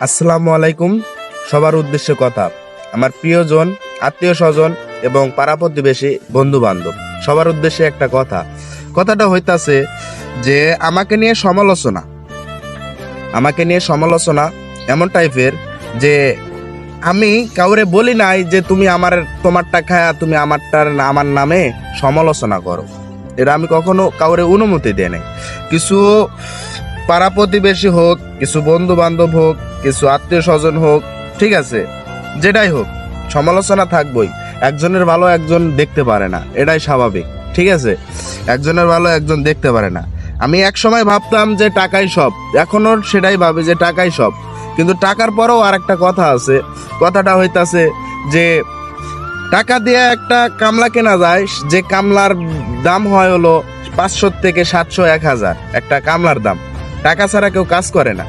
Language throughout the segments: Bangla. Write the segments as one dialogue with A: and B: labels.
A: আসসালামু আলাইকুম। সবার উদ্দেশ্যে কথা, আমার প্রিয়জন, আত্মীয় স্বজন এবং পাড়া প্রতিবেশী, বন্ধু বান্ধব সবার উদ্দেশ্যে একটা কথাটা হইতাছে যে আমাকে নিয়ে সমালোচনা এমন টাইপের যে আমি কাউরে বলি নাই যে তুমি তোমারটা খায়া তুমি আমার নামে সমালোচনা করো। এটা আমি কখনো কাউরে অনুমতি দেই নাই। কিছু পাড়া প্রতিবেশী হোক, কিছু বন্ধু বান্ধব হোক, কিছু আত্মীয় স্বজন হোক, ঠিক আছে, যেটাই হোক, সমালোচনা থাকবই। একজনের ভালো একজন দেখতে পারে না, এটাই স্বাভাবিক, ঠিক আছে। একজনের ভালো একজন দেখতে পারে না। আমি এক সময় ভাবতাম যে টাকাই সব, এখনো সেটাই ভাবি যে টাকাই সব। কিন্তু টাকার পরেও আর একটা কথা আছে। কথাটা হইতাছে যে টাকা দিয়ে একটা কামলা কেনা যায়, যে কামলার দাম হয় হলো 500 থেকে 700 1000 একটা কামলার দাম। টাকা ছাড়া কেউ কাজ করে না।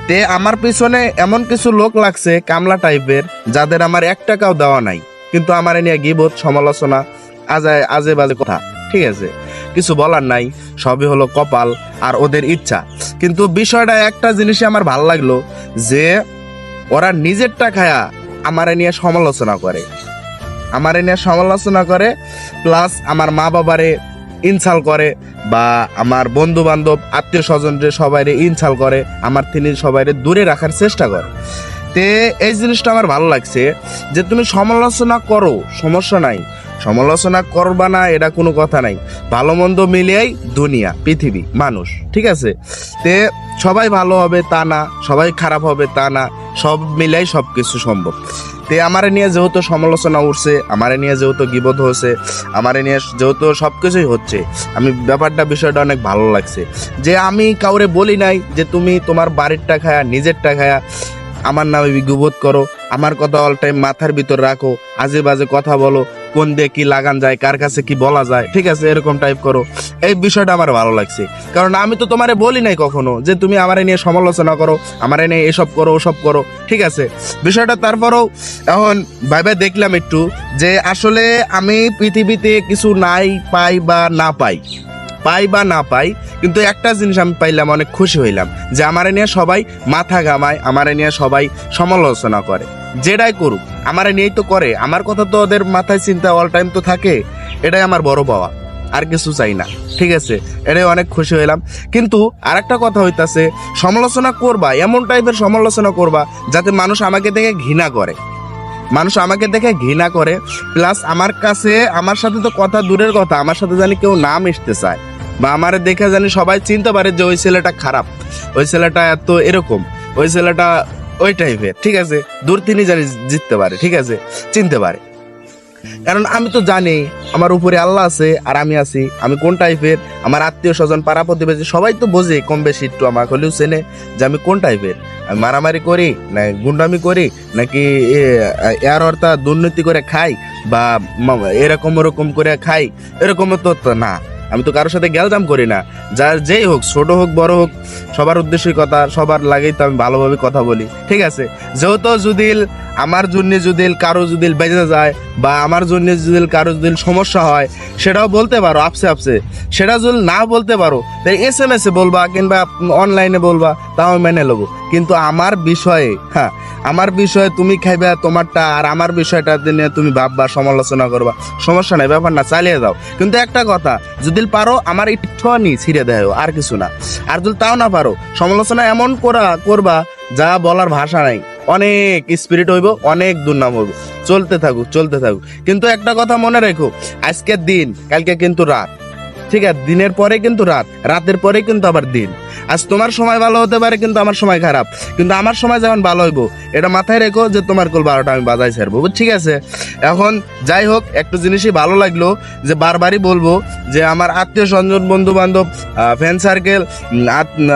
A: তে আমার পিছনে এমন কিছু লোক লাগছে কামলা টাইপের, যাদের আমার 1 টাকাও দেওয়া নাই, কিন্তু আমার নিয়ে গীবত, সমালোচনা, আজে বাজে কথা, ঠিক আছে। কিছু বলার নাই, সবই হলো কপাল আর ওদের ইচ্ছা। কিন্তু বিষয়টা একটা জিনিসই আমার ভালো লাগলো, যে ওরা নিজেরটা খায়া আমারে নিয়ে সমালোচনা করে, প্লাস আমার মা বাবারে ইনসাল্ট করে, বা আমার বন্ধু বান্ধব আত্মীয় স্বজনরে সবাইরে ইনসাল্ট করে, আমার তিনি সবাইরে দূরে রাখার চেষ্টা করে। তে এই জিনিসটা আমার ভালো লাগছে যে তুমি সমালোচনা করো, সমস্যা নাই, সমালোচনা করবা না এটা কোনো কথা নাই। ভালো মন্দ মিলিয়েই দুনিয়া, পৃথিবী, মানুষ, ঠিক আছে। তে সবাই ভালো হবে তা না, সবাই খারাপ হবে তা না, সব মিলাই সব কিছু সম্ভব। তে আমারে নিয়ে যেহেতু সমালোচনা উঠছে, আমারে নিয়ে যেহেতু গীবত হচ্ছে, আমারে নিয়ে যেহেতু সব কিছুই হচ্ছে, আমি বিষয়টা অনেক ভালো লাগছে যে আমি কাউরে বলি নাই যে তুমি তোমার বাড়িরটা খায়া, নিজেরটা খায়া আমার নামে গীবত করো, আমার কথা অল টাইম মাথার ভিতর রাখো, আজে বাজে কথা বলো, কোন দিয়ে কি লাগান যায়, কার কাছে কি বলা যায়, ঠিক আছে, এরকম টাইপ করো। এই বিষয়টা আমার ভালো লাগছে, কারণ আমি তো তোমারে বলি নাই কখনো যে তুমি আমারে নিয়ে সমালোচনা করো, আমারে নিয়ে এসব করো ওসব করো, ঠিক আছে। বিষয়টা তারপরেও এখন ভাইবা দেখলাম একটু যে আসলে আমি পৃথিবীতে কিছু পাই বা না পাই, কিন্তু একটা জিনিস আমি পাইলাম, অনেক খুশি হইলাম যে আমারে নিয়ে সবাই মাথা ঘামায়, আমারে নিয়ে সবাই সমালোচনা করে। যেটাই করুক আমারে নিয়েই তো করে, আমার কথা তো ওদের মাথায় চিন্তা অল টাইম তো থাকে, এটাই আমার বড় পাওয়া, আর কিছু চাই না, ঠিক আছে। এটাই অনেক খুশি হইলাম। কিন্তু আর একটা কথা হইতাছে, সমালোচনা করবা, এমন টাইপের সমালোচনা করবা যাতে মানুষ আমাকে দেখে ঘৃণা করে, প্লাস আমার সাথে তো কথা দূরের কথা, আমার সাথে জানি কেউ না মিশতে চায়, বা আমার দেখে জানি সবাই চিনতে পারে যে ওই ছেলেটা খারাপ, ওই ছেলেটা এত এরকম, ওই ছেলেটা ওই টাইপের, ঠিক আছে। দূর তিনি জানি জিততে পারে, ঠিক আছে, চিনতে পারে। কারণ আমি তো জানি আমার উপরে আল্লাহ আছে আর আমি আছি, আমি কোন টাইপের। আমার আত্মীয় স্বজন, পাড়া প্রতিবেশী সবাই তো বোঝে কম বেশি, একটু আমাকে হলেও চেনে যে আমি কোন টাইপের। আমি মারামারি করি না গুন্ডামি করি, নাকি এর অর্থ দুর্নীতি করে খাই, বা এরকম ওরকম করে খাই, এরকম তো না। আমি তো কারোর সাথে গ্যালজাম করি না। যেই হোক, ছোট হোক বড় হোক, সবার উদ্দেশ্যই কথা, সবার লাগেই তো আমি ভালোভাবে কথা বলি, ঠিক আছে। যেহেতু যদি আমার জন্য যদি কারো যদি বেঁচে যায়, বা আমার জন্য যদি কারো যদি সমস্যা হয়, সেটাও বলতে পারো আপসে। সেটা যদি না বলতে পারো তাই SMS এ বলবা, কিংবা অনলাইনে বলবা, তাও মেনে নেবো। কিন্তু আমার বিষয়ে তুমি খাইবা তোমারটা, আর আমার বিষয়টা নিয়ে তুমি ভাববা, সমালোচনা করবা, সমস্যা নাই, ব্যাপার না, চালিয়ে দাও। কিন্তু একটা কথা, যদি পারো আমার একটুখানি ছিঁড়ে দেয়, আর কিছু না। আর যদি তাও না পারো, সমালোচনা এমন করবা যা বলার ভাষা নাই, অনেক স্পিরিট হইব, অনেক দুর্নাম হইব, চলতে থাকুক। কিন্তু একটা কথা মনে রেখো, আজকের দিন, কালকে কিন্তু রাত, ঠিক আছে। দিনের পরে কিন্তু রাতের পরে কিন্তু আবার দিন। আজ তোমার সময় ভালো হতে পারে, কিন্তু আমার সময় খারাপ, কিন্তু আমার সময় যেমন ভালো হইব, এটা মাথায় রেখো যে তোমার কল 12টা আমি বাজাই ছাড়বো, ঠিক আছে। এখন যাই হোক, একটু জিনিসই ভালো লাগলো যে বারবারই বলবো যে আমার আত্মীয় স্বজন, বন্ধু বান্ধব, ফ্রেন্ড সার্কেল,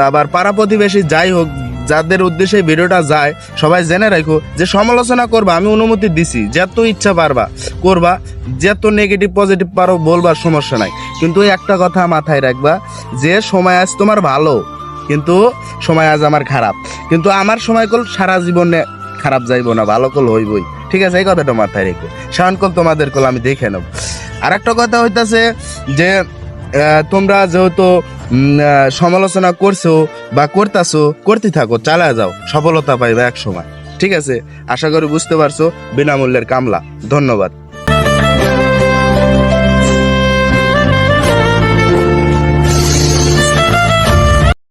A: আবার পাড়া প্রতিবেশী, যাই হোক, যাদের উদ্দেশ্যে ভিডিওটা যায়, সবাই জেনে রাখো যে সমালোচনা করবা, আমি অনুমতি দিছি, যত ইচ্ছা পারবা করবা, যত নেগেটিভ পজিটিভ পারো বলবা, সমস্যা নাই। কিন্তু একটা কথা মাথায় রাখবা, যে সময় আজ তোমার ভালো, কিন্তু সময় আজ আমার খারাপ, কিন্তু আমার সময় কল সারা জীবনে খারাপ যাইব না, ভালো কল হইবই, ঠিক আছে। এই কথাটা মাথায় রেখো। সায়ন কল তোমাদের কল আমি দেখে নেব। আর একটা কথা হইতাছে যে তোমরা যেহেতু সমালোচনা করছো বা করতাছো, করতে থাকো, চালায় যাও, সফলতা পাইবে এক সময়। ঠিক আছে, আশা করি বুঝতে পারছো। বিনামূল্যের কামলা। ধন্যবাদ।